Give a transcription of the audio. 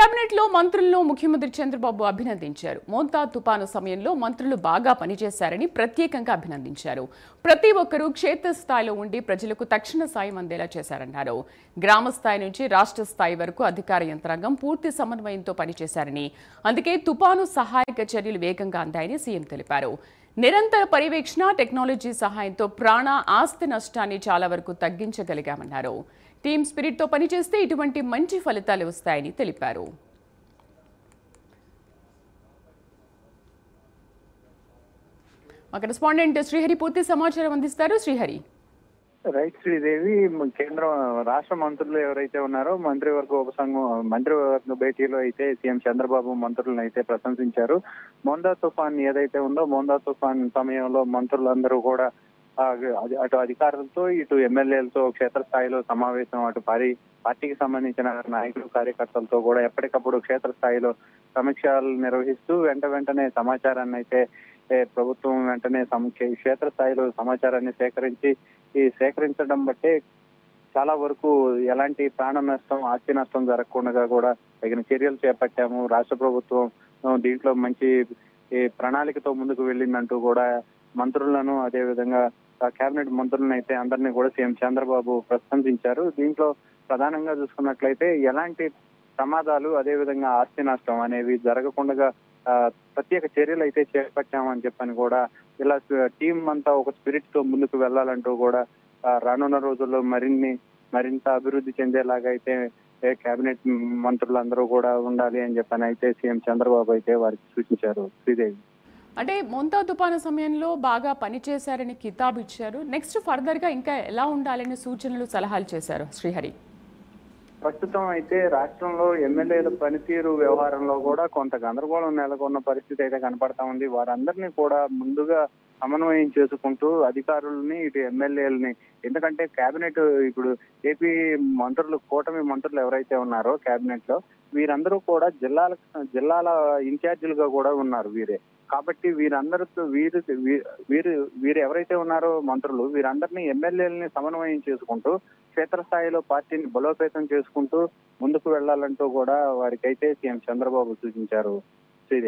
Cabinet లో మంత్రులను ముఖ్యమంత్రి చంద్రబాబు అభినందించారు. మోంతా తుపాను సమయంలో మంత్రులు బాగా పనిచేశారని ప్రత్యేకంగా అభినందించారు. ప్రతి ఒక్కరూ క్షేత్రస్థాయిలో ఉండి ప్రజలకు తక్షణ సాయం అందేలా చేశారన్నారు. గ్రామ స్థాయి నుంచి రాష్ట్ర స్థాయి వరకు అధికార యంత్రాంగం పూర్తి సమన్వయంతో పనిచేశారని, అందుకే తుపాను సహాయక చర్యలు వేగంగా అందాయని సీఎం తెలిపారు. నిరంతర పర్యవేక్షణ, టెక్నాలజీ సహాయంతో ప్రాణ ఆస్తి నష్టాన్ని చాలా వరకు తగ్గించగలిగామన్నారు. టీమ్ స్పిరిట్ తో పనిచేస్తే ఇటువంటి మంచి ఫలితాలు వస్తాయని తెలిపారు. మా కరెస్పాండెంట్ శ్రీహరి పూర్తి సమాచారం అందిస్తారు. శ్రీహరి. రైట్ శ్రీదేవి, కేంద్ర రాష్ట్ర మంత్రులు ఎవరైతే ఉన్నారో మంత్రివర్గ భేటీలో అయితే సీఎం చంద్రబాబు మంత్రులను అయితే ప్రశంసించారు. మోందా తుఫాన్ ఏదైతే ఉందో మోందా తుఫాన్ సమయంలో మంత్రులందరూ కూడా అటు అధికారులతో ఇటు ఎమ్మెల్యేలతో క్షేత్రస్థాయిలో సమావేశం, అటు పార్టీకి సంబంధించిన నాయకులు కార్యకర్తలతో కూడా ఎప్పటికప్పుడు క్షేత్రస్థాయిలో సమీక్షలు నిర్వహిస్తూ వెంటనే సమాచారాన్ని అయితే ప్రభుత్వం వెంటనే క్షేత్రస్థాయిలో సమాచారాన్ని సేకరించడం బట్టే చాలా వరకు ఎలాంటి ప్రాణ నష్టం, ఆస్తి నష్టం జరగకుండా కూడా తగిన చర్యలు చేపట్టాము. రాష్ట్ర ప్రభుత్వం దీంట్లో మంచి ప్రణాళికతో ముందుకు వెళ్ళిందంటూ కూడా మంత్రులను, అదేవిధంగా కేబినెట్ మంత్రులను అయితే అందరినీ కూడా సీఎం చంద్రబాబు ప్రశంసించారు. దీంట్లో ప్రధానంగా చూసుకున్నట్లయితే ఎలాంటి ప్రమాదాలు, అదేవిధంగా ఆస్తి నష్టం అనేవి జరగకుండా ప్రత్యేక చర్యలు అయితే చేపట్టామని చెప్పని కూడా, ఇలా టీం అంతా ఒక స్పిరిట్ తో ముందుకు వెళ్లాలంటూ కూడా రానున్న రోజుల్లో మరింత అభివృద్ధి చెందేలాగా అయితే కేబినెట్ మంత్రులందరూ కూడా ఉండాలి అని చెప్పని అయితే సీఎం చంద్రబాబు అయితే వారికి సూచించారు. శ్రీదేవి, అంటే మోంతా తుపాను సమయంలో బాగా పనిచేశారని కితాబు ఇచ్చారు. నెక్స్ట్ ఫర్దర్ గా ఇంకా ఎలా ఉండాలని సూచనలు, సలహాలు చేశారు శ్రీహరి. ప్రస్తుతం అయితే రాష్ట్రంలో ఎమ్మెల్యేల పనితీరు వ్యవహారంలో కూడా కొంత గందరగోళం నెలకొన్న పరిస్థితి అయితే కనపడతా ఉంది. వారందరినీ కూడా ముందుగా సమన్వయం చేసుకుంటూ అధికారులని, ఇటు ఎమ్మెల్యేలని, ఎందుకంటే కేబినెట్ ఇప్పుడు ఏపీ మంత్రులు, కూటమి మంత్రులు ఎవరైతే ఉన్నారో కేబినెట్ లో వీరందరూ కూడా జిల్లాల ఇన్ఛార్జీలుగా కూడా ఉన్నారు వీరే. కాబట్టి వీరందరితో వీరు ఎవరైతే ఉన్నారో మంత్రులు, వీరందరినీ ఎమ్మెల్యేలని సమన్వయం చేసుకుంటూ క్షేత్రస్థాయిలో పార్టీని బలోపేతం చేసుకుంటూ ముందుకు వెళ్లాలంటూ కూడా వారికైతే సీఎం చంద్రబాబు సూచించారు.